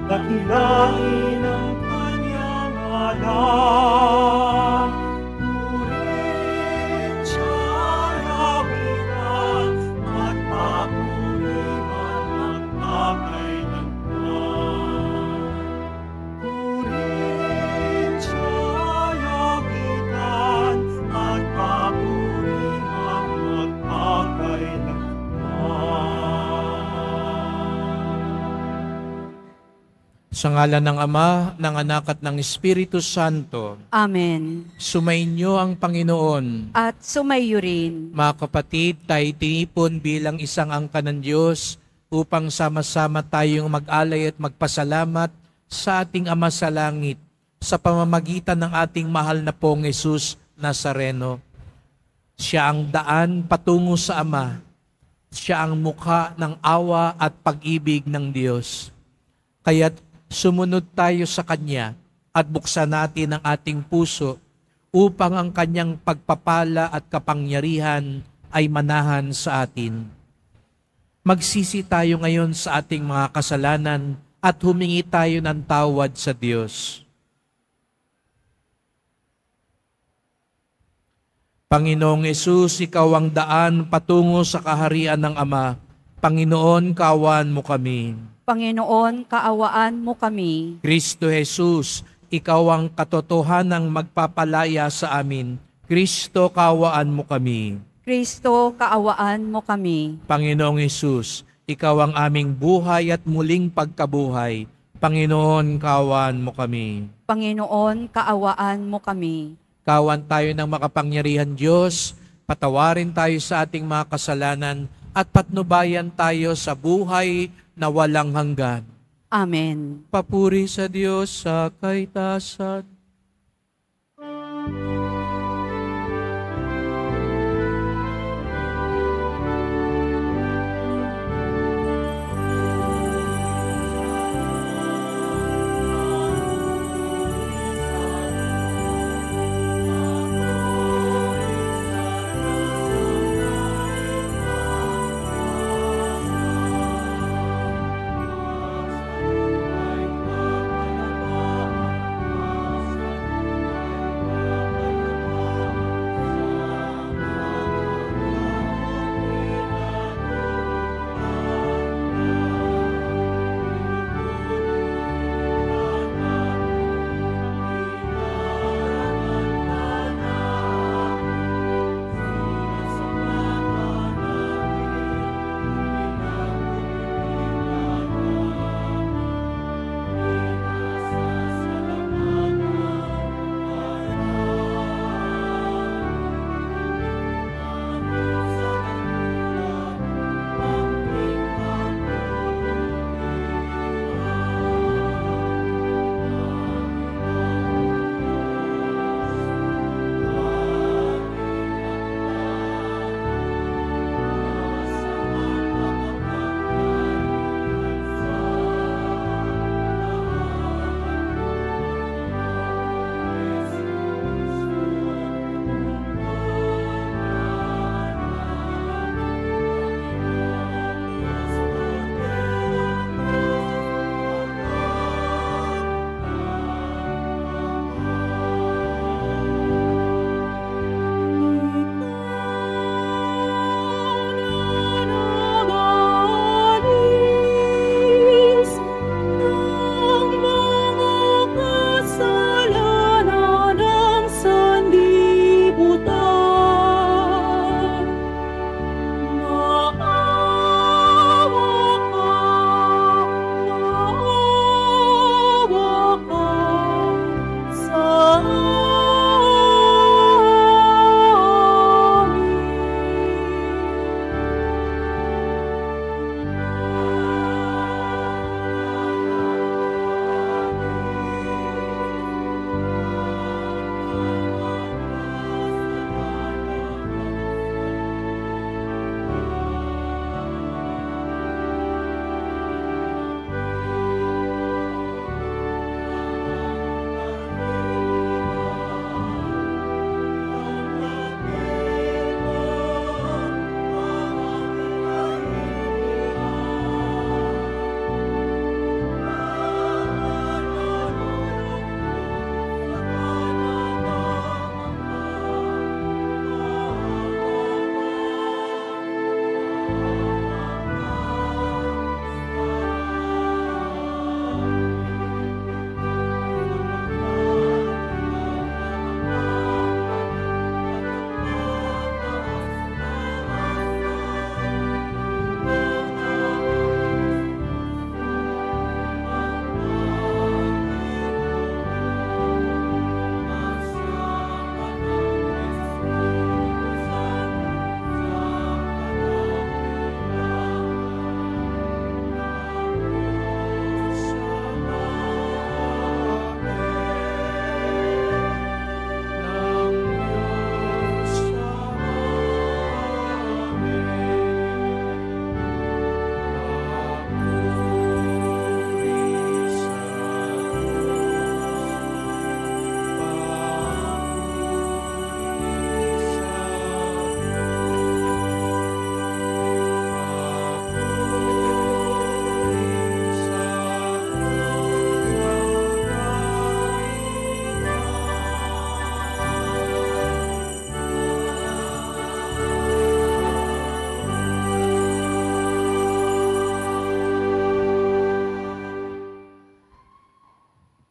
dakilain ang kanyang anak. Purihin siya, lawitan, at papurihan magpakailanman. Purihin siya, lawitan, at papurihan magpakailanman. Sa ngalan ng Ama, ng Anak at ng Espiritu Santo. Amen. Sumainyo ang Panginoon. At sumayo rin. Mga kapatid, tayo tinipon bilang isang angkan ng Diyos upang sama-sama tayong mag-alay at magpasalamat sa ating Ama sa langit sa pamamagitan ng ating mahal na pong Jesus Nazareno. Siya ang daan patungo sa Ama. Siya ang mukha ng awa at pag-ibig ng Diyos. Kaya't sumunod tayo sa Kanya at buksan natin ang ating puso upang ang Kanyang pagpapala at kapangyarihan ay manahan sa atin. Magsisi tayo ngayon sa ating mga kasalanan at humingi tayo ng tawad sa Diyos. Panginoong Hesus, Ikaw ang daan patungo sa kaharian ng Ama. Panginoon, kaawaan mo kami. Panginoon, kaawaan mo kami. Kristo Jesus, Ikaw ang katotohanang magpapalaya sa amin. Kristo, kaawaan mo kami. Kristo, kaawaan mo kami. Panginoong Hesus, Ikaw ang aming buhay at muling pagkabuhay. Panginoon, kaawaan mo kami. Panginoon, kaawaan mo kami. Kawan tayo ng makapangyarihan Diyos, patawarin tayo sa ating mga kasalanan at patnubayan tayo sa buhay na walang hanggan. Amen. Papuri sa Diyos sa kaitasan.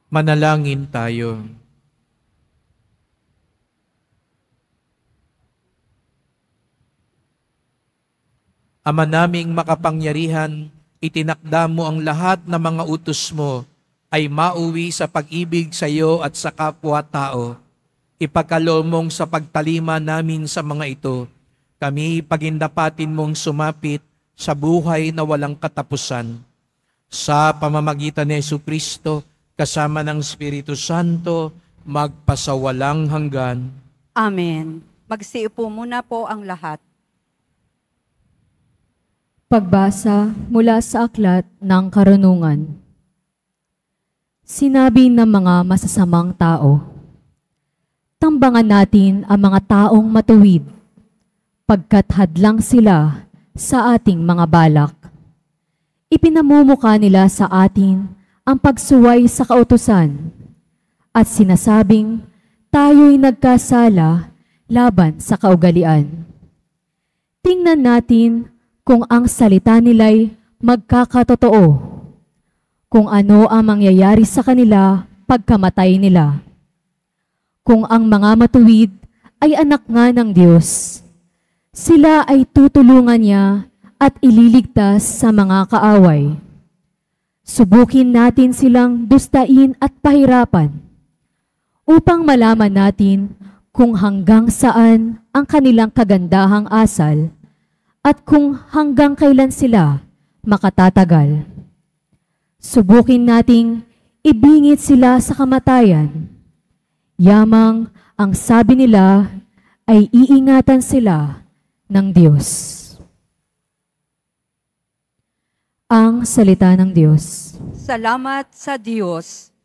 Manalangin tayo. Ama naming makapangyarihan, itinakda mo ang lahat ng mga utos mo ay mauwi sa pag-ibig sa iyo at sa kapwa-tao. Ipagkaloob mong sa pagtalima namin sa mga ito, kami pagindapatin mong sumapit sa buhay na walang katapusan. Sa pamamagitan ni Jesucristo, kasama ng Espiritu Santo, magpasawalang hanggan. Amen. Magsiupo muna po ang lahat. Pagbasa mula sa aklat ng karunungan. Sinabi ng mga masasamang tao, tambangan natin ang mga taong matuwid, pagkat hadlang sila sa ating mga balak. Ipinamumuka nila sa atin ang pagsuway sa kautusan, at sinasabing tayo'y nagkasala laban sa kaugalian. Tingnan natin kung ang salita nila'y magkakatotoo, kung ano ang mangyayari sa kanila pagkamatay nila. Kung ang mga matuwid ay anak nga ng Diyos, sila ay tutulungan niya at ililigtas sa mga kaaway. Subukin natin silang dustain at pahirapan, upang malaman natin kung hanggang saan ang kanilang kagandahang asal at kung hanggang kailan sila makatatagal. Subukin nating ibingit sila sa kamatayan. Yamang ang sabi nila ay iingatan sila ng Diyos. Ang salita ng Diyos. Salamat sa Diyos.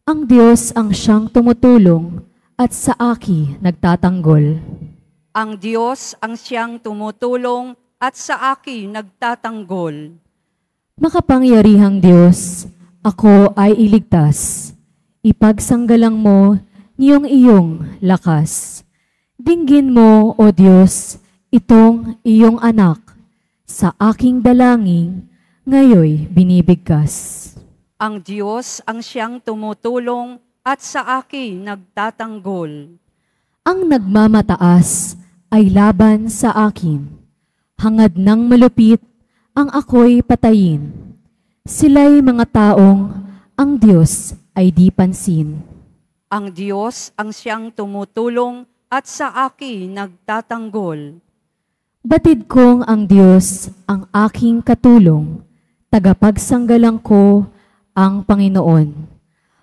Ang Diyos ang siyang tumutulong at sa aki nagtatanggol. Ang Diyos ang siyang tumutulong at sa akin nagtatanggol. Makapangyarihang Diyos, ako ay iligtas. Ipagsanggalang mo niyong iyong lakas. Dinggin mo, O Diyos, itong iyong anak. Sa aking dalangin, ngayoy binibigkas. Ang Diyos ang siyang tumutulong at sa akin nagtatanggol. Ang nagmamataas ay laban sa akin. Hangad ng malupit ang ako'y patayin. Sila'y mga taong ang Diyos ay di pansin. Ang Diyos ang siyang tumutulong at sa akin nagtatanggol. Batid kong ang Diyos ang aking katulong, tagapagsanggalang ko ang Panginoon.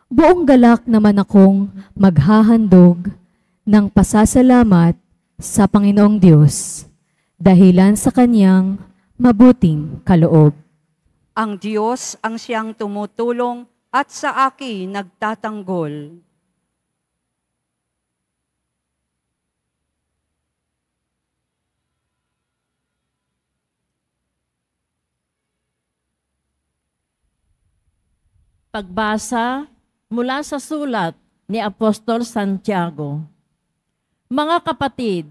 Buong galak naman akong maghahandog ng pasasalamat sa Panginoong Diyos, dahilan sa kanyang mabuting kaloob. Ang Diyos ang siyang tumutulong at sa akin nagtatanggol. Pagbasa mula sa sulat ni Apostol Santiago. Mga kapatid,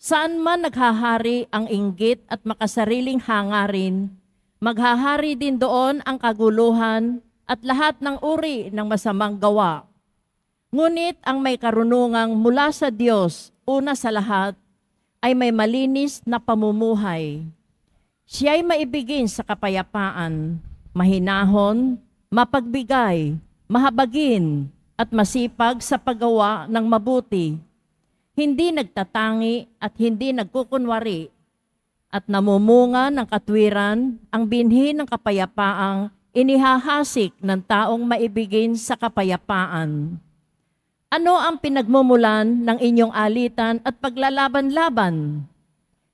saan man naghahari ang inggit at makasariling hangarin, maghahari din doon ang kaguluhan at lahat ng uri ng masamang gawa. Ngunit ang may karunungang mula sa Diyos, una sa lahat, ay may malinis na pamumuhay. Siya'y maibigin sa kapayapaan, mahinahon, mapagbigay, mahabagin, at masipag sa paggawa ng mabuti. Hindi nagtatangi at hindi nagkukunwari, at namumunga ng katwiran ang binhi ng kapayapaang inihahasik ng taong maibigin sa kapayapaan. Ano ang pinagmumulan ng inyong alitan at paglalaban-laban?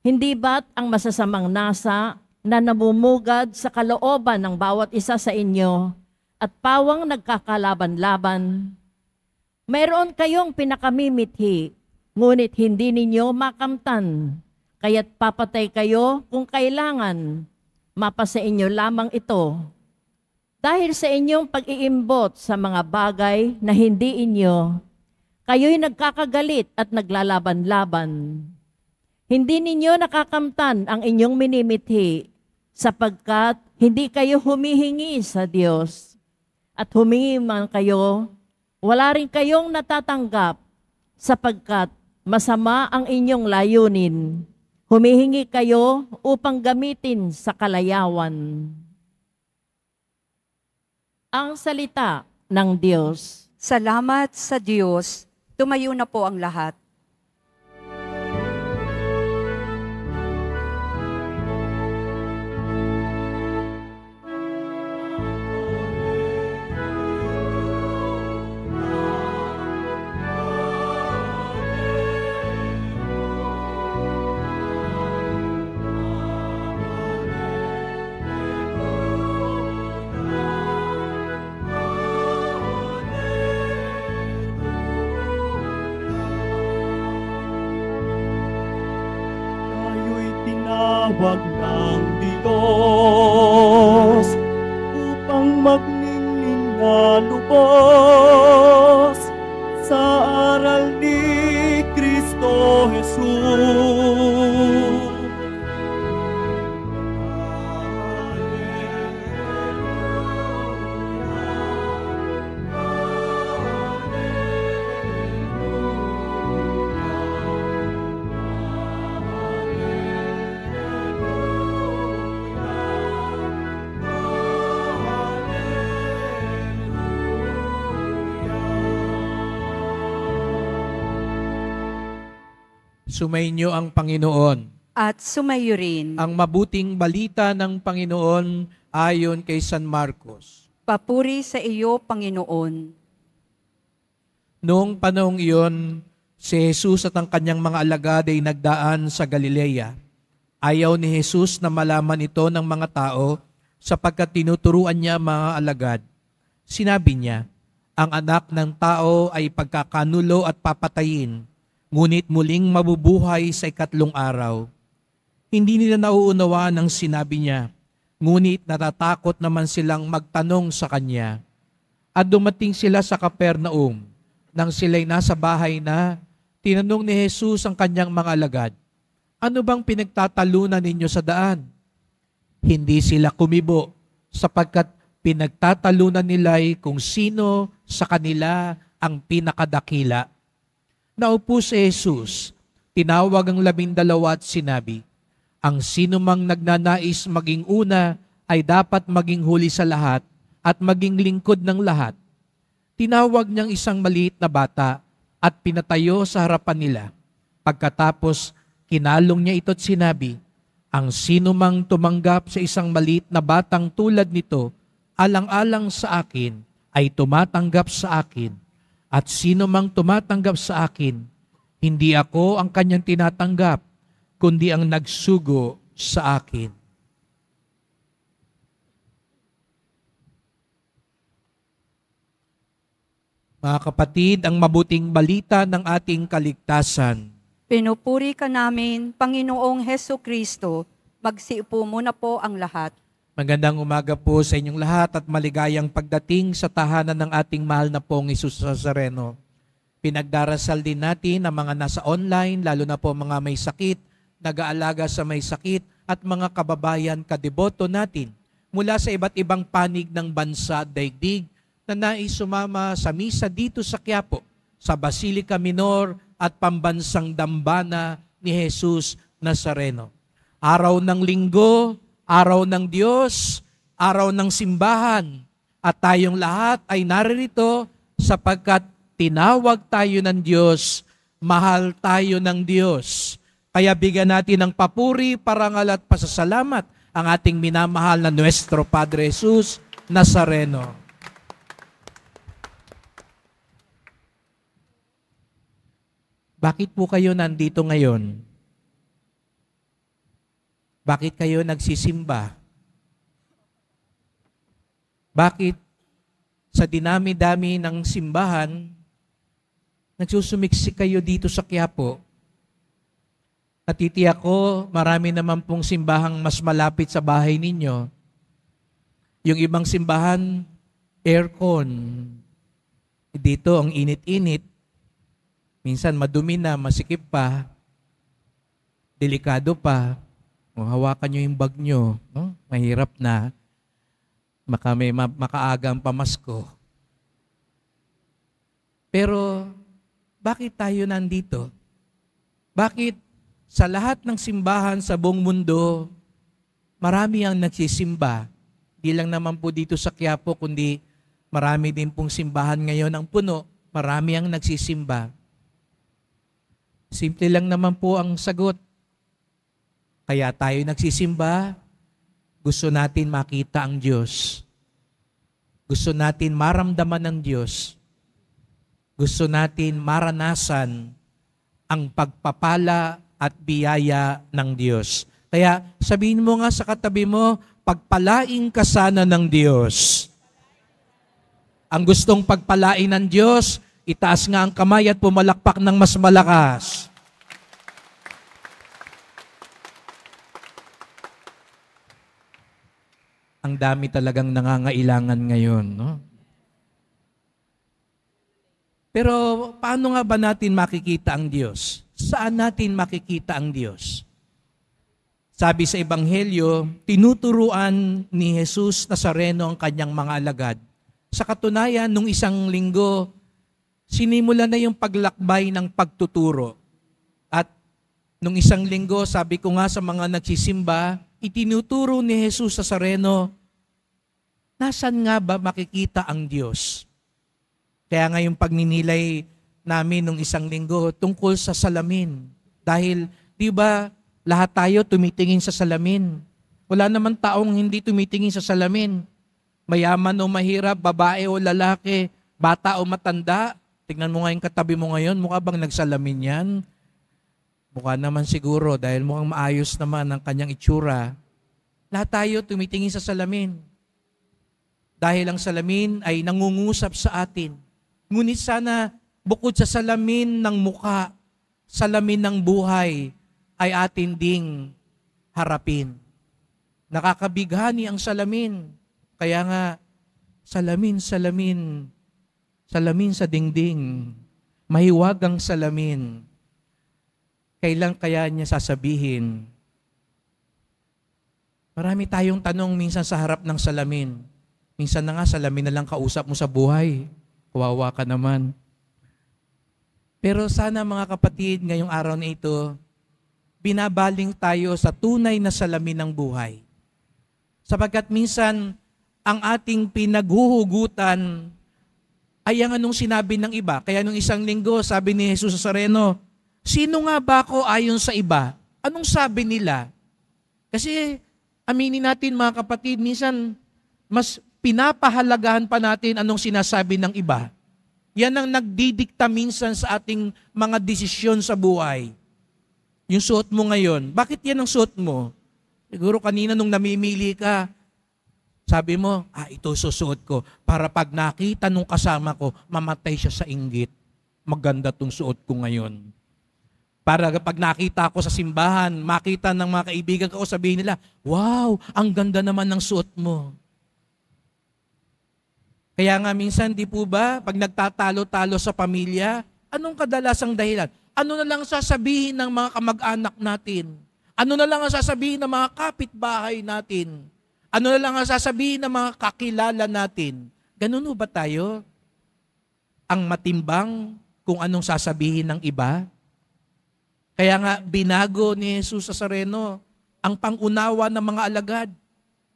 Hindi ba't ang masasamang nasa na namumugad sa kalooban ng bawat isa sa inyo at pawang nagkakalaban-laban? Mayroon kayong pinakamimithi, ngunit hindi ninyo makamtan, kaya't papatay kayo kung kailangan. Mapasa inyo lamang ito. Dahil sa inyong pag-iimbot sa mga bagay na hindi inyo, kayo'y nagkakagalit at naglalaban-laban. Hindi ninyo nakakamtan ang inyong minimithi, sapagkat hindi kayo humihingi sa Diyos. at humingi man kayo, wala rin kayong natatanggap sapagkat masama ang inyong layunin. Humihingi kayo upang gamitin sa kalayawan. Ang salita ng Diyos. Salamat sa Diyos. Tumayo na po ang lahat. Tayo'y tinawag ng Diyos upang magningning na lubos sa aral ni Kristo Jesus. Sumainyo ang Panginoon. At sumayo rin. Ang mabuting balita ng Panginoon ayon kay San Marcos. Papuri sa iyo, Panginoon. Noong panahong iyon, si Jesus at ang kanyang mga alagad ay nagdaan sa Galilea. Ayaw ni Jesus na malaman ito ng mga tao sapagkat tinuturuan niya mga alagad. Sinabi niya, ang anak ng tao ay pagkakanulo at papatayin, ngunit muling mabubuhay sa ikatlong araw. Hindi nila nauunawaan ang sinabi niya, ngunit natatakot naman silang magtanong sa kanya. At dumating sila sa Capernaum. Nang sila'y nasa bahay na, tinanong ni Jesus ang kanyang mga alagad, ano bang pinagtatalunan ninyo sa daan? Hindi sila kumibo, sapagkat pinagtatalunan nila'y kung sino sa kanila ang pinakadakila. Naupo si Jesus, tinawag ang 12 at sinabi, ang sino mang nagnanais maging una ay dapat maging huli sa lahat at maging lingkod ng lahat. Tinawag niyang isang maliit na bata at pinatayo sa harapan nila. Pagkatapos, kinalong niya ito at sinabi, ang sino mang tumanggap sa isang maliit na batang tulad nito, alang-alang sa akin, ay tumatanggap sa akin. At sino mang tumatanggap sa akin, hindi ako ang kanyang tinatanggap, kundi ang nagsugo sa akin. Mga kapatid, ang mabuting balita ng ating kaligtasan. Pinupuri ka namin, Panginoong Heso Kristo. Magsiupo muna po ang lahat. Magandang umaga po sa inyong lahat at maligayang pagdating sa tahanan ng ating mahal na pong Hesus Nazareno. Pinagdarasal din natin ang mga nasa online, lalo na po mga may sakit, nag-aalaga sa may sakit at mga kababayan kadeboto natin mula sa iba't ibang panig ng bansa at daigdig na nais sumama sa misa dito sa Quiapo, sa Basilica Minor at Pambansang Dambana ni Jesus Nazareno. Araw ng Linggo, araw ng Diyos, araw ng simbahan, at tayong lahat ay naririto sapagkat tinawag tayo ng Diyos, mahal tayo ng Diyos. Kaya bigyan natin ng papuri, parangal at pasasalamat ang ating minamahal na Nuestro Padre Jesus Nazareno. Bakit po kayo nandito ngayon? Bakit kayo nagsisimba? Bakit sa dinami-dami ng simbahan, nagsusumiksi kayo dito sa Quiapo? Natitiyak ko, marami naman pong simbahang mas malapit sa bahay ninyo. Yung ibang simbahan, aircon. Dito, ang init-init. Minsan madumi na, masikip pa. Delikado pa. O, hawakan nyo yung bag nyo. No? Mahirap na. Baka may makaagang pamasko. Pero bakit tayo nandito? Bakit sa lahat ng simbahan sa buong mundo, marami ang nagsisimba? Di lang naman po dito sa Quiapo, kundi marami din pong simbahan ngayon ang puno. Marami ang nagsisimba. Simple lang naman po ang sagot. Kaya tayo nagsisimba, gusto natin makita ang Diyos. Gusto natin maramdaman ng Diyos. Gusto natin maranasan ang pagpapala at biyaya ng Diyos. Kaya sabihin mo nga sa katabi mo, pagpalain ka sana ng Diyos. Ang gustong pagpalain ng Diyos, itaas nga ang kamay at pumalakpak ng mas malakas. Ang dami talagang nangangailangan ngayon, no? Pero paano nga ba natin makikita ang Diyos? Saan natin makikita ang Diyos? Sabi sa Ebanghelyo, tinuturuan ni Jesus Nazareno ang kanyang mga alagad. Sa katunayan, nung isang linggo, sinimula na yung paglakbay ng pagtuturo. At nung isang linggo, sabi ko nga sa mga nagsisimba, itinuturo ni Jesus Nazareno, nasan nga ba makikita ang Diyos? Kaya nga yung pagninilay namin nung isang linggo tungkol sa salamin. Dahil, di ba, lahat tayo tumitingin sa salamin. Wala naman taong hindi tumitingin sa salamin. Mayaman o mahirap, babae o lalaki, bata o matanda. Tingnan mo nga yung katabi mo ngayon, mukha bang nagsalamin yan? Mukha naman siguro dahil mukhang maayos naman ang kanyang itsura. Lahat tayo tumitingin sa salamin. Dahil ang salamin ay nangungusap sa atin. Ngunit sana bukod sa salamin ng mukha, salamin ng buhay ay atin ding harapin. Nakakabighani ang salamin. Kaya nga, salamin sa dingding, mahiwagang salamin. Kailan kaya niya sasabihin? Marami tayong tanong minsan sa harap ng salamin. Minsan na nga, salamin na lang kausap mo sa buhay. Kawawa ka naman. Pero sana mga kapatid, ngayong araw na ito, binabaling tayo sa tunay na salamin ng buhay. Sapagkat minsan, ang ating pinaghuhugutan ay ang anong sinabi ng iba. Kaya nung isang linggo, sabi ni Jesus Nazareno, sino nga ba ako ayon sa iba? Anong sabi nila? Kasi aminin natin mga kapatid, minsan mas pinapahalagahan pa natin anong sinasabi ng iba. Yan ang nagdidikta minsan sa ating mga desisyon sa buhay. Yung suot mo ngayon, bakit yan ang suot mo? Siguro kanina nung namimili ka, sabi mo, ito susuot ko para pag nakita nung kasama ko, mamatay siya sa inggit. Maganda tong suot ko ngayon. Para pag nakita ko sa simbahan, makita ng mga kaibigan ko, sabihin nila, wow, ang ganda naman ng suot mo. Kaya nga minsan, di po ba, pag nagtatalo-talo sa pamilya, anong kadalasang dahilan? Ano na lang sasabihin ng mga kamag-anak natin? Ano na lang ang sasabihin ng mga kapitbahay natin? Ano na lang ang sasabihin ng mga kakilala natin? Ganun ba tayo? Ang matimbang kung anong sasabihin ng iba? Kaya nga, binago ni Jesus Nazareno ang pangunawa ng mga alagad.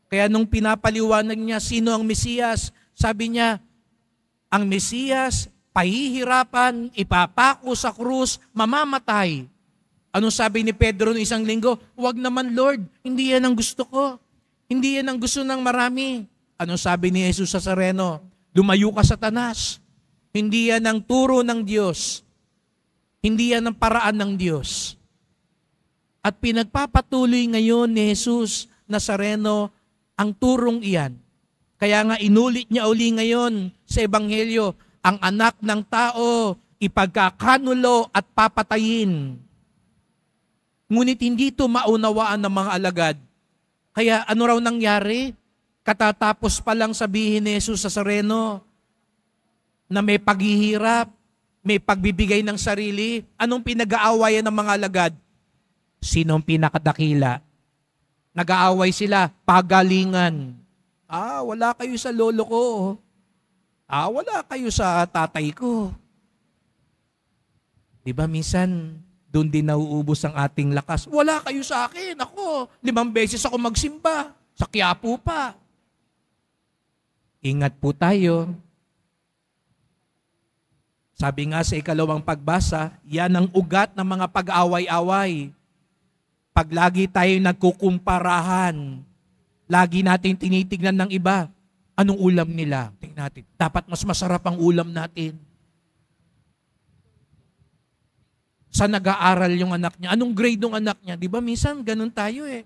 Kaya nung pinapaliwanag niya sino ang Mesiyas, sabi niya, ang Mesiyas, pahihirapan, ipapako sa krus, mamamatay. Anong sabi ni Pedro noong isang linggo? Huwag naman Lord, hindi yan ang gusto ko. Hindi yan ang gusto ng marami. Anong sabi ni Jesus Nazareno? Lumayo ka Satanas. Hindi yan ang turo ng Diyos. Hindi yan ang paraan ng Diyos. At pinagpapatuloy ngayon ni Jesus Nazareno ang turong iyan. Kaya nga inulit niya uli ngayon sa Ebanghelyo, ang anak ng tao ipagkakanulo at papatayin. Ngunit hindi ito maunawaan ng mga alagad. Kaya ano raw nangyari? Katatapos pa lang sabihin ni Jesus Nazareno na may paghihirap, may pagbibigay ng sarili. Anong pinag-aawayan ng mga alagad? Sinong pinakadakila? Nag-aaway sila, pagalingan. Wala kayo sa lolo ko. Wala kayo sa tatay ko. Di ba minsan, doon din nauubos ang ating lakas. Wala kayo sa akin. Ako, 5 beses ako magsimba. Sa Quiapo pa. Ingat po tayo. Sabi nga sa 2 pagbasa, yan ang ugat ng mga pag-away-away. Pag lagi tayo nagkukumparahan, lagi natin tinitignan ng iba, anong ulam nila? Tingnan natin. Dapat mas masarap ang ulam natin. Saan nag-aaral yung anak niya? Anong grade ng anak niya? Di ba minsan ganun tayo eh.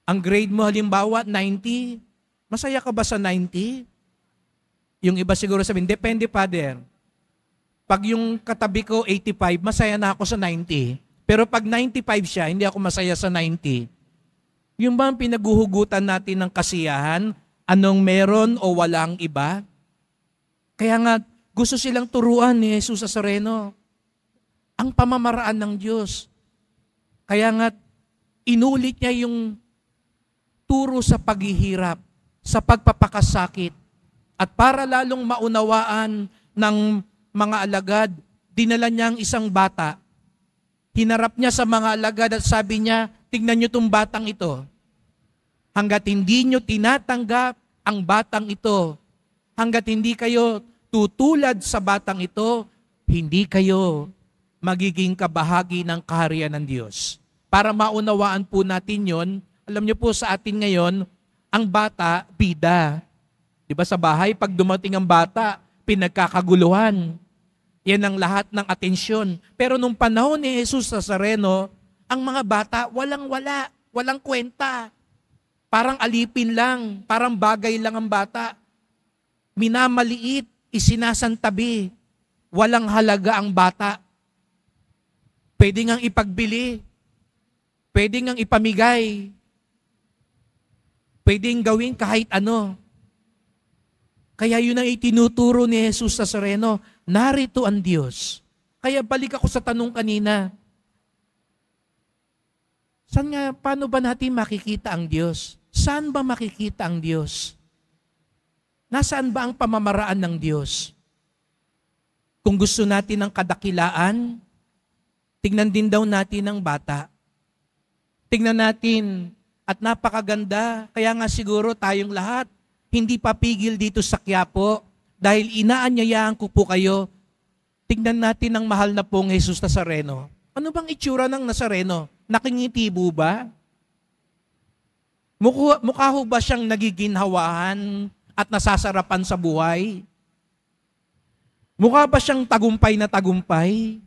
Ang grade mo halimbawa 90, masaya ka ba sa 90? Yung iba siguro sabihin, depende father. Pag yung katabi ko 85, masaya na ako sa 90. Pero pag 95 siya, hindi ako masaya sa 90. Yung ba ang pinaguhugutan natin ng kasiyahan? Anong meron o walang iba? Kaya nga, gusto silang turuan ni Jesus Nazareno. Ang pamamaraan ng Diyos. Kaya nga, inulit niya yung turo sa paghihirap, sa pagpapakasakit. At para lalong maunawaan ng mga alagad, dinala niya ang isang bata. Hinarap niya sa mga alagad at sabi niya, tingnan niyo itong batang ito. Hanggat hindi niyo tinatanggap ang batang ito, hanggat hindi kayo tutulad sa batang ito, hindi kayo magiging kabahagi ng kaharian ng Diyos. Para maunawaan po natin yon, alam niyo po sa atin ngayon, ang bata, bida. Diba sa bahay, pag dumating ang bata, pinagkakaguluhan. Yan ang lahat ng atensyon. Pero nung panahon ni Jesus Nazareno, ang mga bata, walang-wala, walang kwenta. Parang alipin lang, parang bagay lang ang bata. Minamaliit, isinasantabi. Walang halaga ang bata. Pwede ngang ipagbili. Pwede ngang ipamigay. Pwede ngang gawin kahit ano. Kaya yun ang itinuturo ni Jesus Nazareno, narito ang Diyos. Kaya balik ako sa tanong kanina, paano ba natin makikita ang Diyos? Saan ba makikita ang Diyos? Nasaan ba ang pamamaraan ng Diyos? Kung gusto natin ng kadakilaan, tingnan din daw natin ang bata. Tingnan natin, at napakaganda, kaya nga siguro tayong lahat, hindi papigil dito sa Quiapo dahil inaanyayahan ko po kayo. Tingnan natin ang mahal na pong Jesus Nazareno. Ano bang itsura ng Nazareno? Nakingiti ba? Mukha ho ba siyang nagiginhawahan at nasasarapan sa buhay? Mukha ba siyang tagumpay na tagumpay?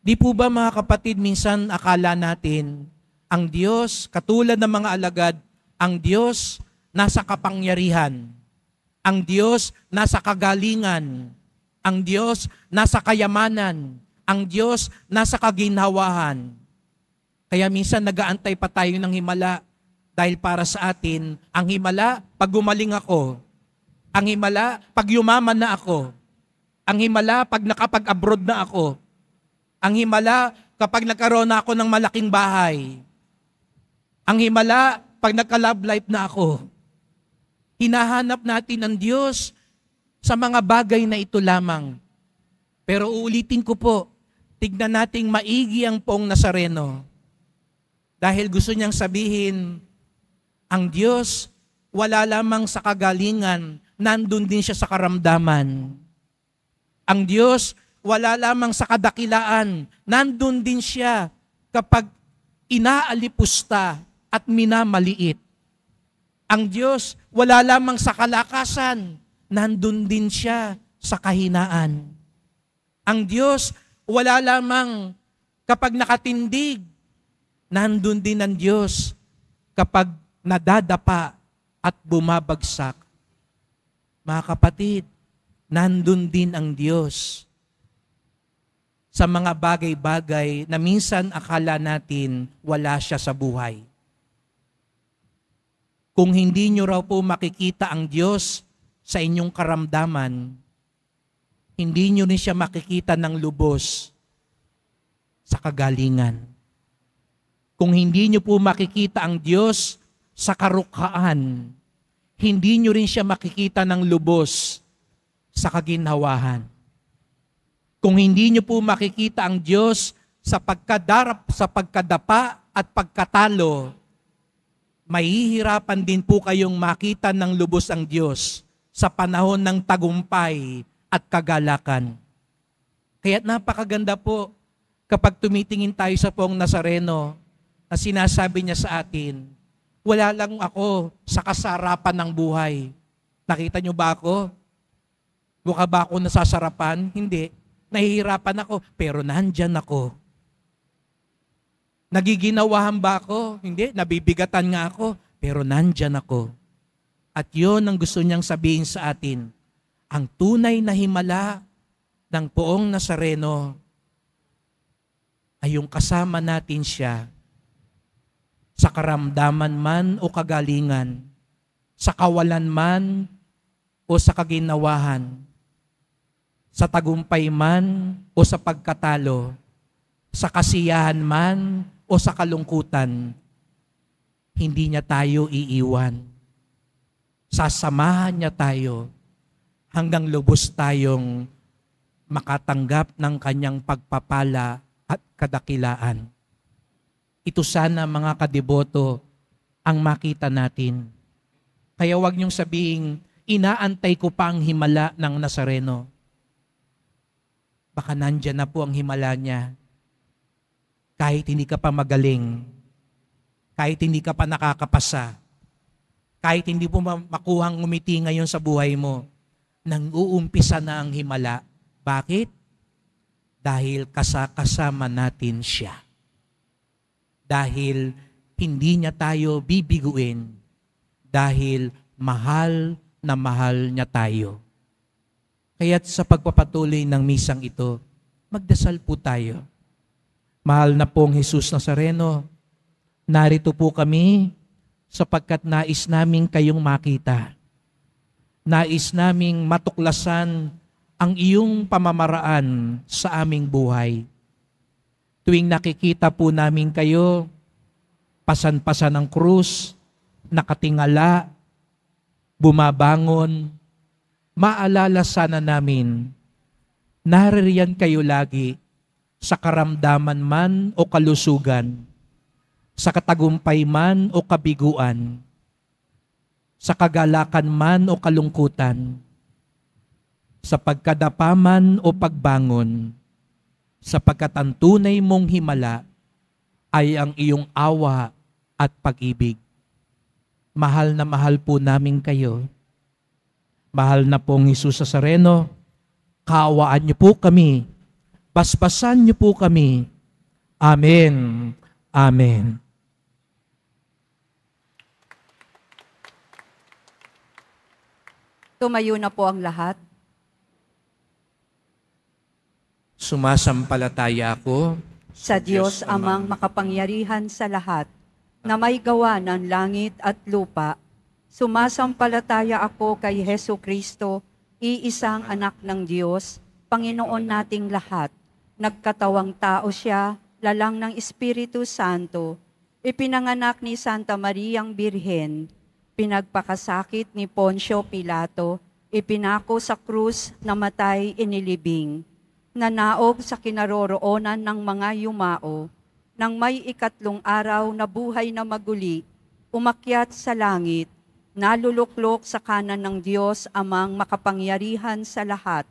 Di po ba mga kapatid, minsan akala natin, ang Diyos, katulad ng mga alagad, ang Diyos nasa kapangyarihan. Ang Diyos nasa kagalingan. Ang Diyos nasa kayamanan. Ang Diyos nasa kaginhawahan. Kaya minsan nag-aantay pa tayo ng himala dahil para sa atin, ang himala pag gumaling ako. Ang himala pag yumaman na ako. Ang himala pag nakapag-abroad na ako. Ang himala kapag nagkaroon na ako ng malaking bahay. Ang himala pag nagka-love life na ako. Hinahanap natin ang Diyos sa mga bagay na ito lamang. Pero uulitin ko po, tignan nating maigi ang poong Nazareno. Dahil gusto niyang sabihin, ang Diyos wala lamang sa kagalingan, nandun din siya sa karamdaman. Ang Diyos wala lamang sa kadakilaan, nandun din siya kapag inaalipusta at minamaliit. Ang Diyos, wala lamang sa kalakasan, nandun din siya sa kahinaan. Ang Diyos, wala lamang kapag nakatindig, nandun din ang Diyos kapag nadadapa at bumabagsak. Mga kapatid, nandun din ang Diyos sa mga bagay-bagay na minsan akala natin wala siya sa buhay. Kung hindi nyo raw po makikita ang Diyos sa inyong karamdaman, hindi nyo rin siya makikita ng lubos sa kagalingan. Kung hindi nyo po makikita ang Diyos sa karukhaan, hindi nyo rin siya makikita ng lubos sa kaginhawahan. Kung hindi nyo po makikita ang Diyos sa pagkadapa at pagkatalo, mahihirapan din po kayong makita ng lubos ang Diyos sa panahon ng tagumpay at kagalakan. Kaya napakaganda po kapag tumitingin tayo sa Poong Nazareno na sinasabi niya sa atin, wala lang ako sa kasarapan ng buhay. Nakita niyo ba ako? Mukha ba ako nasasarapan? Hindi. Nahihirapan ako, pero nandyan ako. Nagiginawahan ba ako? Hindi. Nabibigatan nga ako, pero nandyan ako. At yun ang gusto niyang sabihin sa atin. Ang tunay na himala ng Poong Nazareno ay yung kasama natin siya sa karamdaman man o kagalingan, sa kawalan man o sa kaginawahan, sa tagumpay man o sa pagkatalo, sa kasiyahan man o sa kalungkutan, hindi niya tayo iiwan. Sasamahan niya tayo hanggang lubos tayong makatanggap ng kanyang pagpapala at kadakilaan. Ito sana mga kadeboto ang makita natin. Kaya huwag niyong sabihing, inaantay ko pa ang himala ng Nazareno. Baka nandyan na po ang himala niya. Kahit hindi ka pa magaling, kahit hindi ka pa nakakapasa, kahit hindi po makuhang umiti ngayon sa buhay mo, nang uumpisa na ang himala. Bakit? Dahil kasama natin siya. Dahil hindi niya tayo bibiguin. Dahil mahal na mahal niya tayo. Kaya't sa pagpapatuloy ng misang ito, magdasal po tayo. Mahal na pong Jesus Nazareno, narito po kami sapagkat nais naming kayong makita. Nais naming matuklasan ang iyong pamamaraan sa aming buhay. Tuwing nakikita po namin kayo, pasan-pasan ng krus, nakatingala, bumabangon, maalala sana namin, naririyan kayo lagi sa karamdaman man o kalusugan, sa katagumpay man o kabiguan, sa kagalakan man o kalungkutan, sa pagkadapaman o pagbangon, sapagkat ang tunay mong himala ay ang iyong awa at pag-ibig. Mahal na mahal po namin kayo. Mahal na pong Jesus Nazareno, kaawaan niyo po kami, basbasan niyo po kami. Amen. Amen. Tumayo na po ang lahat. Sumasampalataya ako Sa Diyos amang makapangyarihan sa lahat, na may gawa ng langit at lupa. Sumasampalataya ako kay Hesu Kristo, iisang anak ng Diyos, Panginoon nating lahat. Nagkatawang tao siya, lalang ng Espiritu Santo. Ipinanganak ni Santa Mariang Birhen. Pinagpakasakit ni Poncio Pilato. Ipinako sa krus, namatay, inilibing. Nanaog sa kinaroroonan ng mga yumao. Nang may ikatlong araw na buhay na maguli, umakyat sa langit, naluluklok sa kanan ng Diyos amang makapangyarihan sa lahat.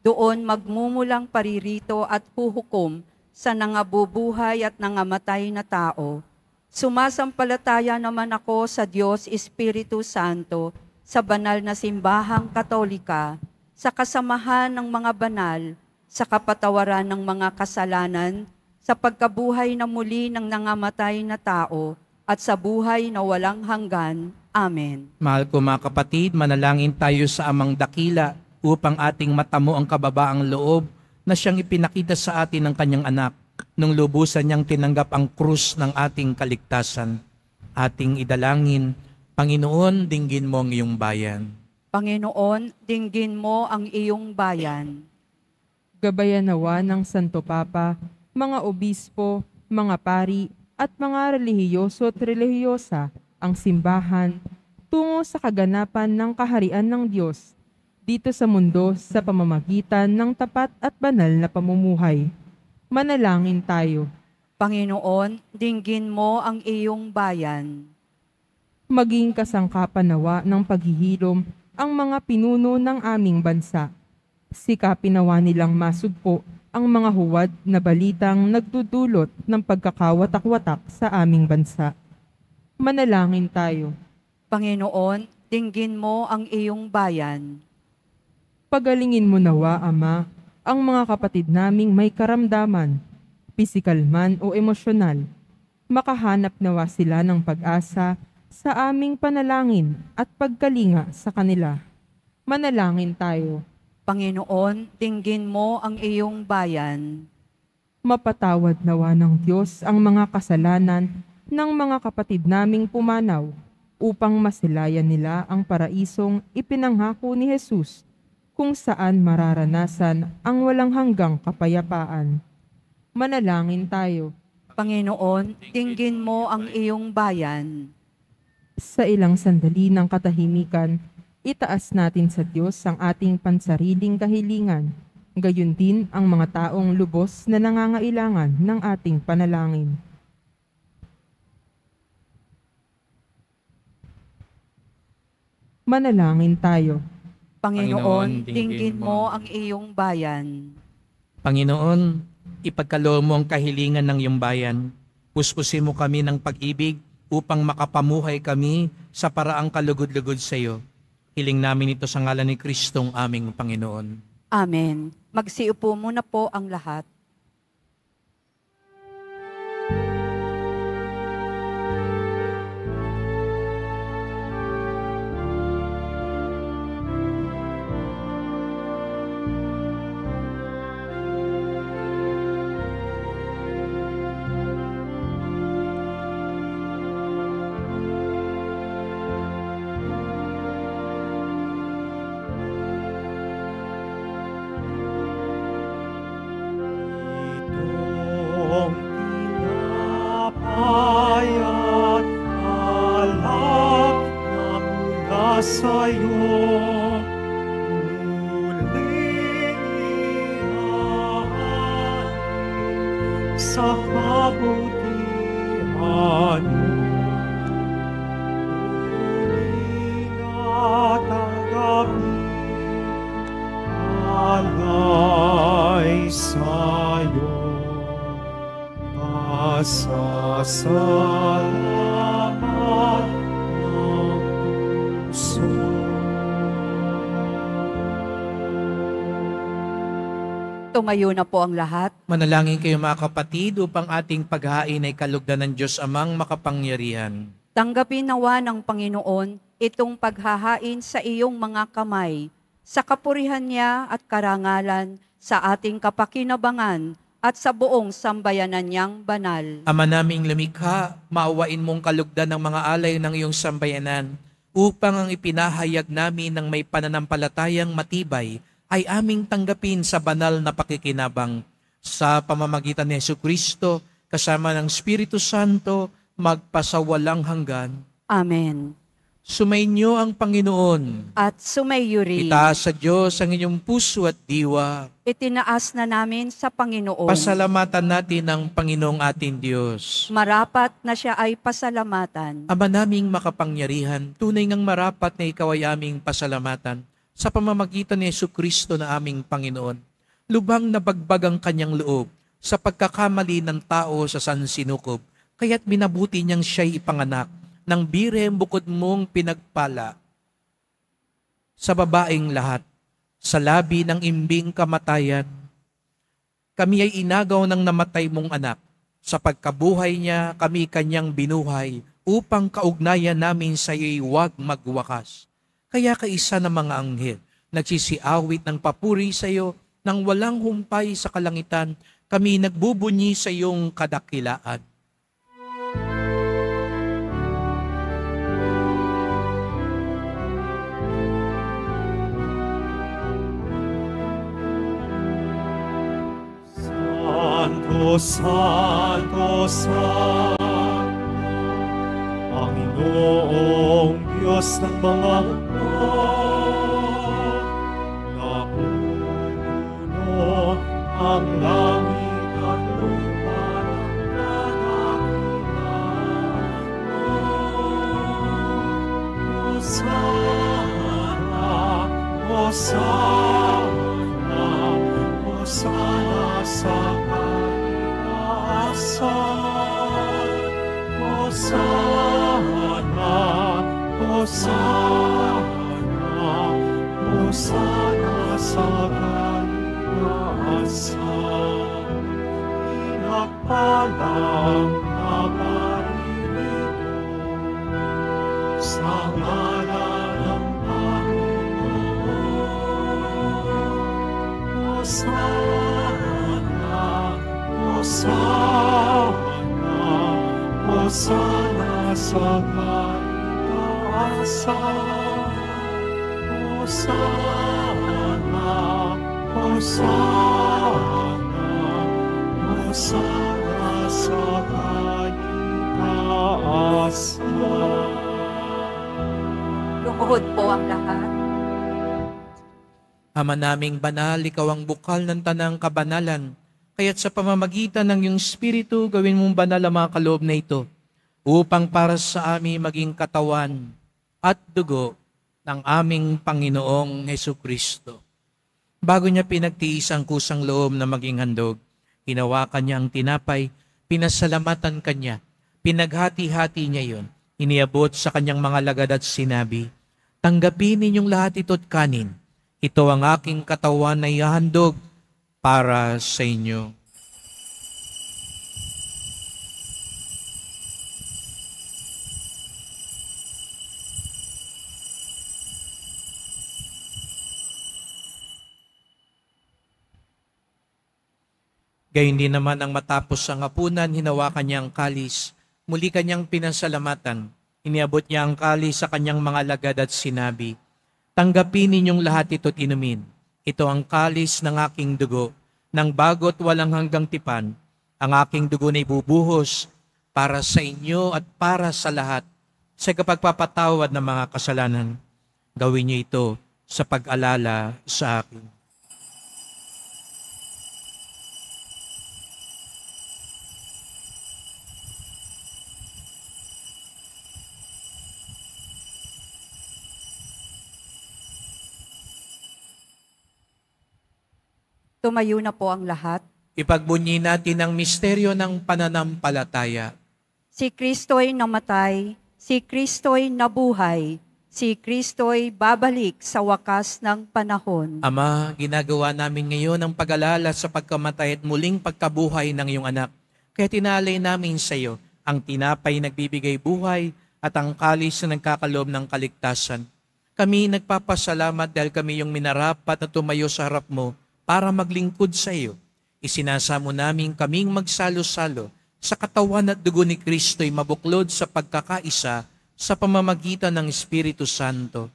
Doon magmumulang paririto at huhukom sa nangabubuhay at nangamatay na tao. Sumasampalataya naman ako sa Diyos Espiritu Santo, sa banal na simbahang katolika, sa kasamahan ng mga banal, sa kapatawaran ng mga kasalanan, sa pagkabuhay na muli ng nangamatay na tao, at sa buhay na walang hanggan. Amen. Mahal ko mga kapatid, manalangin tayo sa amang dakila upang ating matamo ang kababaang loob na siyang ipinakita sa atin ng kanyang anak nung lubusan niyang tinanggap ang krus ng ating kaligtasan. Ating idalangin, Panginoon, dinggin mo ang iyong bayan. Panginoon, dinggin mo ang iyong bayan. Gabayan nawa ng Santo Papa, mga obispo, mga pari, at mga relihiyoso at relihiyosa, ang simbahan tungo sa kaganapan ng kaharian ng Diyos dito sa mundo sa pamamagitan ng tapat at banal na pamumuhay. Manalangin tayo. Panginoon, dinggin mo ang iyong bayan. Maging kasangkapan nawa ng paghihilom ang mga pinuno ng aming bansa. Sikapin nawa nilang masugpo ang mga huwad na balitang nagdudulot ng pagkakawatak-watak sa aming bansa. Manalangin tayo. Panginoon, dinggin mo ang iyong bayan. Pagalingin mo nawa, Ama, ang mga kapatid naming may karamdaman, pisikal man o emosyonal. Makahanap nawa sila ng pag-asa sa aming panalangin at pagkalinga sa kanila. Manalangin tayo. Panginoon, dinggin mo ang iyong bayan. Mapatawad nawa ng Diyos ang mga kasalanan ng mga kapatid naming pumanaw upang masilayan nila ang paraisong ipinanghako ni Jesus kung saan mararanasan ang walang hanggang kapayapaan. Manalangin tayo. Panginoon, dinggin mo ang iyong bayan. Sa ilang sandali ng katahimikan, itaas natin sa Diyos ang ating pansariling kahilingan, gayon din ang mga taong lubos na nangangailangan ng ating panalangin. Manalangin tayo. Panginoon, dinggin mo ang iyong bayan. Panginoon, ipagkaloob mo ang kahilingan ng iyong bayan. Puspusin mo kami ng pag-ibig upang makapamuhay kami sa paraang kalugod-lugod sa iyo. Hiling namin ito sa ngalan ni Kristong aming Panginoon. Amen. Magsiupo muna po ang lahat. Itong tinapay at alak na mula sa'yo, muling ihahalin sa kabutihan mo. Muling at ang gabi alay sa'yo. Pasasalamat ng puso. Tumayo na po ang lahat. Manalangin kayo mga kapatid upang ating paghain ay kalugdan ng Diyos Amang makapangyarihan. Tanggapin nawa ng Panginoon itong paghahain sa iyong mga kamay, sa kapurihan niya at karangalan, sa ating kapakinabangan, at sa buong sambayanan niyang banal. Ama naming lumikha, maawain mong kalugdan ng mga alay ng iyong sambayanan, upang ang ipinahayag namin ng may pananampalatayang matibay ay aming tanggapin sa banal na pakikinabang. Sa pamamagitan ni Jesucristo, kasama ng Espiritu Santo, magpasawalang hanggan. Amen. Sumainyo ang Panginoon. At sumayo rin. Itaas sa Diyos ang inyong puso at diwa. Itinaas na namin sa Panginoon. Pasalamatan natin ang Panginoong ating Diyos. Marapat na siya ay pasalamatan. Ama naming makapangyarihan, tunay ngang marapat na ikaw ay aming pasalamatan sa pamamagitan ni Jesucristo na aming Panginoon. Lubhang nabagbag ang kanyang loob sa pagkakamali ng tao sa sansinukob, kaya't binabuti niyang siya'y ipanganak ng birhem bukod mong pinagpala. Sa babaeng lahat, sa labi ng imbing kamatayan, kami ay inagaw ng namatay mong anak. Sa pagkabuhay niya, kami kanyang binuhay upang kaugnayan namin sa iyo'y huwag magwakas. Kaya kaisa ng mga anghel, nagsisiawit ng papuri sa iyo, nang walang humpay sa kalangitan, kami nagbubunyi sa iyong kadakilaan. Santo, Santo, Santo, Panginoon Panginoong Diyos ng mga hukbo, napupuno ang langit at lupa ng kadakilaan mo. Hosana, Hosana, Hosana sa kaitaasan. Hosana, Hosana, Hosana sa kaitaasan. Pinagpalang na paririto sa ngalan ng Panginoon. Hosana, Hosana, Hosana sa kaitaasan. Hosana, Hosana, Hosana sa kaitaasan. Lumuhod po ang lahat. Ama naming banal, ikaw ang bukal ng tanang kabanalan. Kaya't sa pamamagitan ng iyong Espiritu, gawin mong banal ang mga kaloob na ito, upang para sa amin maging katawan at dugo ng aming Panginoong Hesukristo. Bago niya pinagtiis ang kusang loob na maging handog, hinawakan niya ang tinapay, pinasalamatan kanya, pinaghati-hati niya yon, iniabot sa kanyang mga lagad at sinabi, "Tanggapin ninyong lahat ito't kanin. Ito ang aking katawan na ihahandog para sa inyo." Gayun din naman ang matapos ang hapunan, hinawakan niya ang kalis. Muli kanyang pinasalamatan. Iniabot niya ang kalis sa kanyang mga lagad at sinabi, "Tanggapin ninyong lahat ito't inumin. Ito ang kalis ng aking dugo, ng bago't walang hanggang tipan. Ang aking dugo na ibubuhos para sa inyo at para sa lahat sa kapagpapatawad ng mga kasalanan. Gawin niyo ito sa pag-alala sa akin." Tumayo na po ang lahat. Ipagbunyi natin ang misteryo ng pananampalataya. Si Kristo'y namatay, si Kristo'y nabuhay, si Kristo'y babalik sa wakas ng panahon. Ama, ginagawa namin ngayon ang pag-alala sa pagkamatay at muling pagkabuhay ng iyong anak. Kaya tinalay namin sa iyo ang tinapay nagbibigay buhay at ang kalis na nagkakaloob ng kaligtasan. Kami nagpapasalamat dahil kami yung minarapat na tumayo sa harap mo para maglingkod sa iyo. Isinasamo namin kaming magsalo-salo sa katawan at dugo ni Kristo'y mabuklod sa pagkakaisa sa pamamagitan ng Espiritu Santo.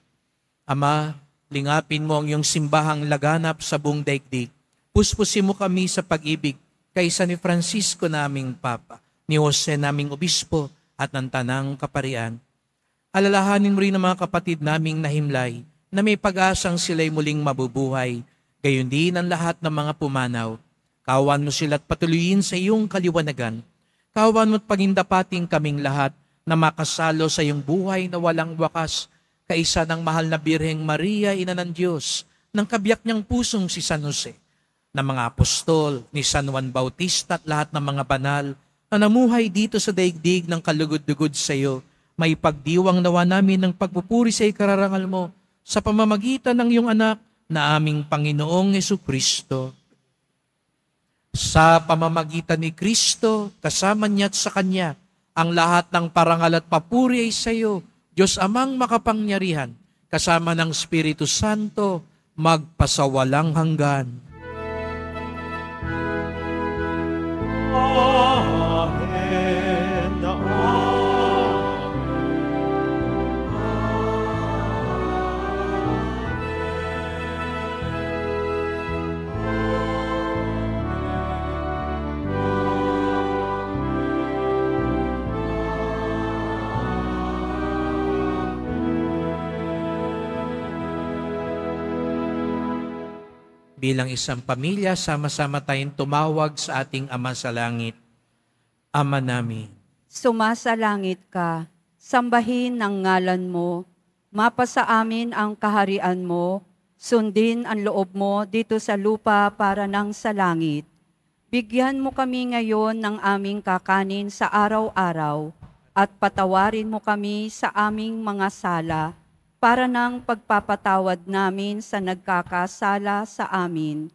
Ama, lingapin mo ang iyong simbahang laganap sa buong daigdig. Puspusin mo kami sa pag-ibig kaysa ni Francisco naming Papa, ni Jose naming Obispo at ng Tanang Kaparian. Alalahanin mo rin ang mga kapatid naming nahimlay na may pag-asang sila'y muling mabubuhay. Gayon din ang lahat ng mga pumanaw. Kawan mo sila at patuloyin sa iyong kaliwanagan. Kawan mo at pagindapating kaming lahat na makasalo sa iyong buhay na walang wakas, kaisa ng mahal na Birheng Maria, Ina ng Diyos, ng kabiyak niyang pusong si San Jose, ng mga apostol, ni San Juan Bautista at lahat ng mga banal na namuhay dito sa daigdig ng kalugod-dugod sa iyo. May pagdiwang nawa namin ng pagpupuri sa ikararangal mo sa pamamagitan ng iyong anak na aming Panginoong Hesukristo. Sa pamamagitan ni Kristo, kasama niya at sa Kanya, ang lahat ng parangal at papuri ay sa iyo, Diyos Amang makapangyarihan, kasama ng Espiritu Santo, magpasawalang hanggan. Amen. Amen. Bilang isang pamilya, sama-sama tayong tumawag sa ating Ama sa Langit. Ama namin, Sumasalangit ka, sambahin ang ngalan mo, mapasa amin ang kaharian mo, sundin ang loob mo dito sa lupa para nang sa langit. Bigyan mo kami ngayon ng aming kakanin sa araw-araw at patawarin mo kami sa aming mga sala para nang pagpapatawad namin sa nagkakasala sa amin.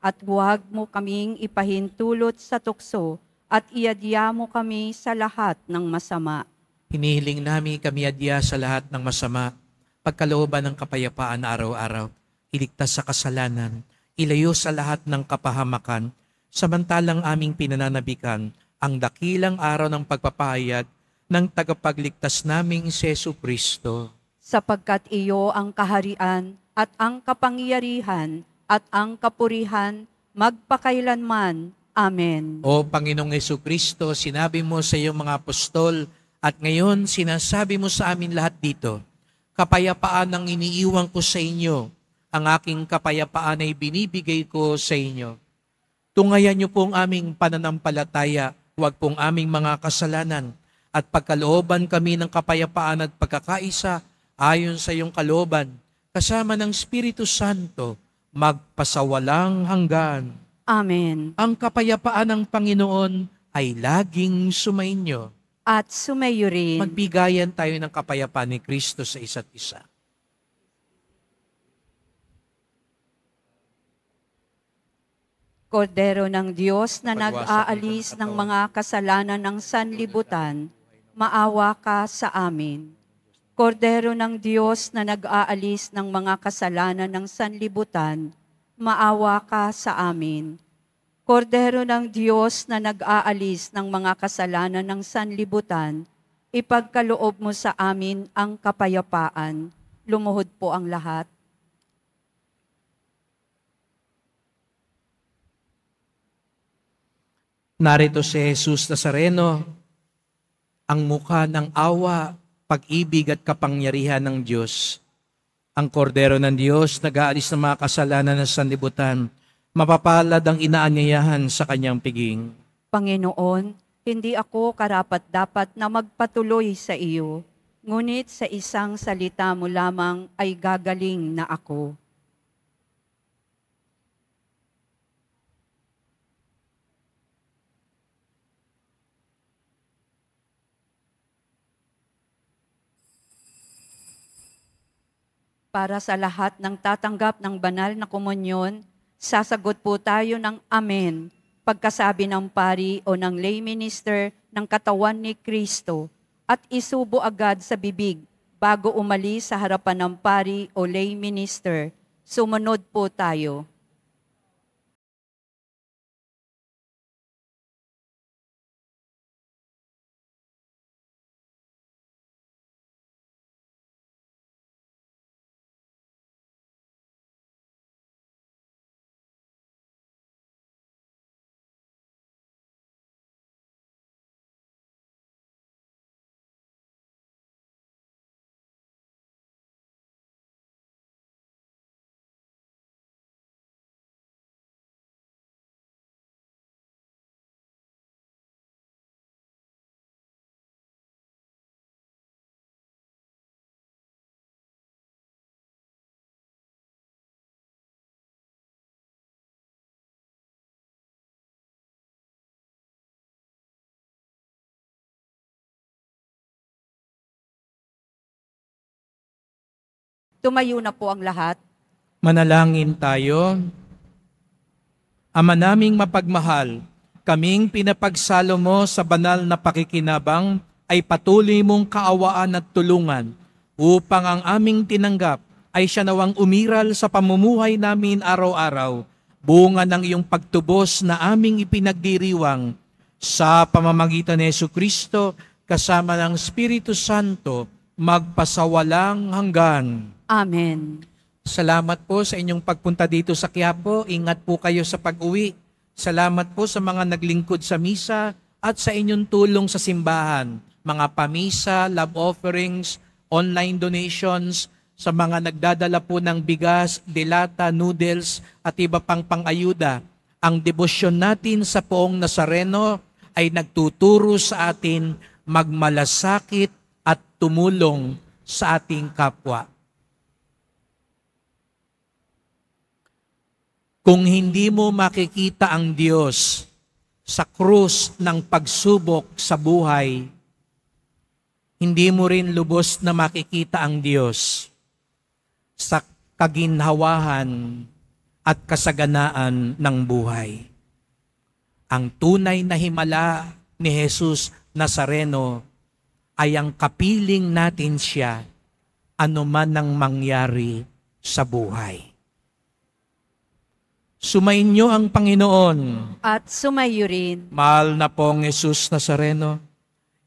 At huwag mo kaming ipahintulot sa tukso at iadya mo kami sa lahat ng masama. hinihiling namin kami adya sa lahat ng masama, pagkalooban ng kapayapaan araw-araw, iligtas sa kasalanan, ilayo sa lahat ng kapahamakan, samantalang aming pinananabikan ang dakilang araw ng pagpapahayag ng tagapagligtas naming si Jesucristo. Sapagkat iyo ang kaharian at ang kapangyarihan at ang kapurihan magpakailanman. Amen. O Panginoong Jesucristo, sinabi mo sa iyong mga apostol at ngayon sinasabi mo sa amin lahat dito, kapayapaan ang iniiwan ko sa inyo, ang aking kapayapaan ay binibigay ko sa inyo. Tungayan niyo pong aming pananampalataya, huwag pong aming mga kasalanan, at pagkalooban kami ng kapayapaan at pagkakaisa ayon sa iyong kalooban, kasama ng Espiritu Santo, magpasawalang hanggan. Amen. Ang kapayapaan ng Panginoon ay laging sumainyo. At sumayo rin. Magbigayan tayo ng kapayapaan ni Kristo sa isa't isa. Kordero ng Diyos na nag-aalis ng mga kasalanan ng sanlibutan, maawa ka sa amin. Kordero ng Diyos na nag-aalis ng mga kasalanan ng sanlibutan, maawa ka sa amin. Kordero ng Diyos na nag-aalis ng mga kasalanan ng sanlibutan, ipagkaloob mo sa amin ang kapayapaan. Lumuhod po ang lahat. Narito si Jesus Nazareno, ang mukha ng awa, pag-ibig at kapangyarihan ng Diyos. Ang kordero ng Diyos, nag-aalis ng mga kasalanan ng sanlibutan, mapapalad ang inaanyayahan sa kanyang piging. Panginoon, hindi ako karapat-dapat na magpatuloy sa iyo, ngunit sa isang salita mo lamang ay gagaling na ako. Para sa lahat ng tatanggap ng banal na komunyon, sasagot po tayo ng Amen pagkasabi ng pari o ng lay minister ng katawan ni Kristo at isubo agad sa bibig bago umalis sa harapan ng pari o lay minister. Sumunod po tayo. Tumayo na po ang lahat. Manalangin tayo. Ama naming mapagmahal, kaming pinapagsalo mo sa banal na pakikinabang ay patuloy mong kaawaan at tulungan upang ang aming tinanggap ay siya nawang umiral sa pamumuhay namin araw-araw, bunga ng iyong pagtubos na aming ipinagdiriwang sa pamamagitan ni Jesucristo kasama ng Espiritu Santo magpasawalang hanggan. Amen. Salamat po sa inyong pagpunta dito sa Quiapo. Ingat po kayo sa pag-uwi. Salamat po sa mga naglingkod sa misa at sa inyong tulong sa simbahan. Mga pamisa, love offerings, online donations. sa mga nagdadala po ng bigas, dilata, noodles at iba pang pang-ayuda. Ang debosyon natin sa Poong Nazareno ay nagtuturo sa atin magmalasakit at tumulong sa ating kapwa. Kung hindi mo makikita ang Diyos sa krus ng pagsubok sa buhay, hindi mo rin lubos na makikita ang Diyos sa kaginhawahan at kasaganaan ng buhay. Ang tunay na himala ni Jesus Nazareno ay ang kapiling natin siya anuman ang mangyari sa buhay. Sumainyo ang Panginoon. At sumayo rin. Mahal na pong Jesus Nazareno,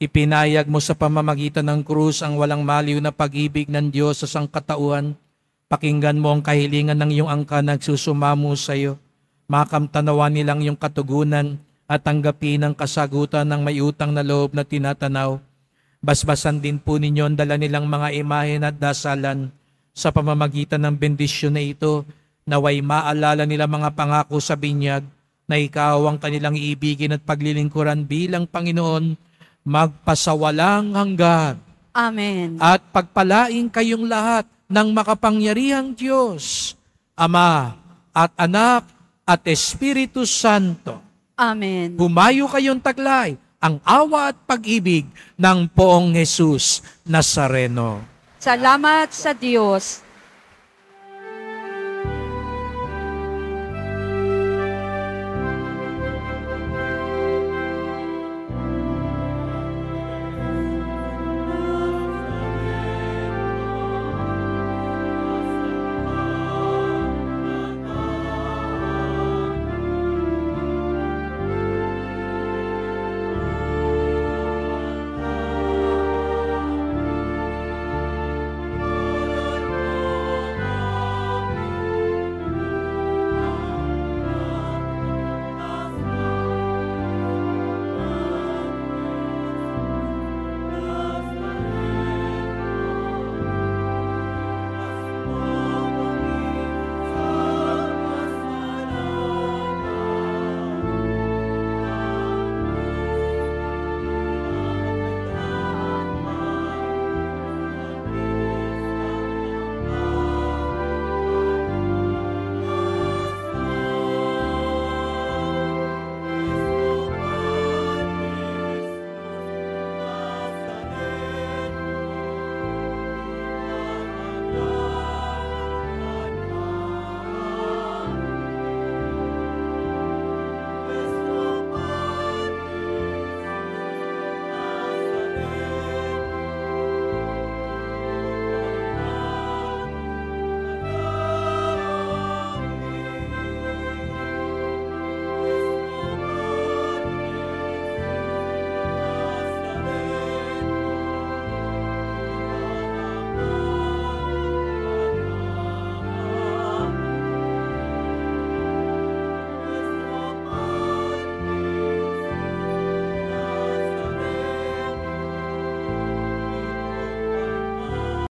ipinayag mo sa pamamagitan ng krus ang walang maliw na pag-ibig ng Diyos sa sangkatauhan. Pakinggan mo ang kahilingan ng iyong angkan na nagsusumamo sa iyo. Makamtanawan nilang iyong katugunan at tanggapin ang kasagutan ng may utang na loob na tinatanaw. Basbasan din po ninyo ang dala nilang mga imahen at dasalan sa pamamagitan ng bendisyon na ito. Naway maalala nila mga pangako sa binyag na ikaw ang kanilang iibigin at paglilingkuran bilang Panginoon magpasawalang hanggan. Amen. At pagpalain kayong lahat ng makapangyarihang Diyos, Ama at Anak at Espiritu Santo. Amen. Humayo kayong taglay ang awa at pag-ibig ng Poong Jesus Nazareno. Salamat sa Diyos.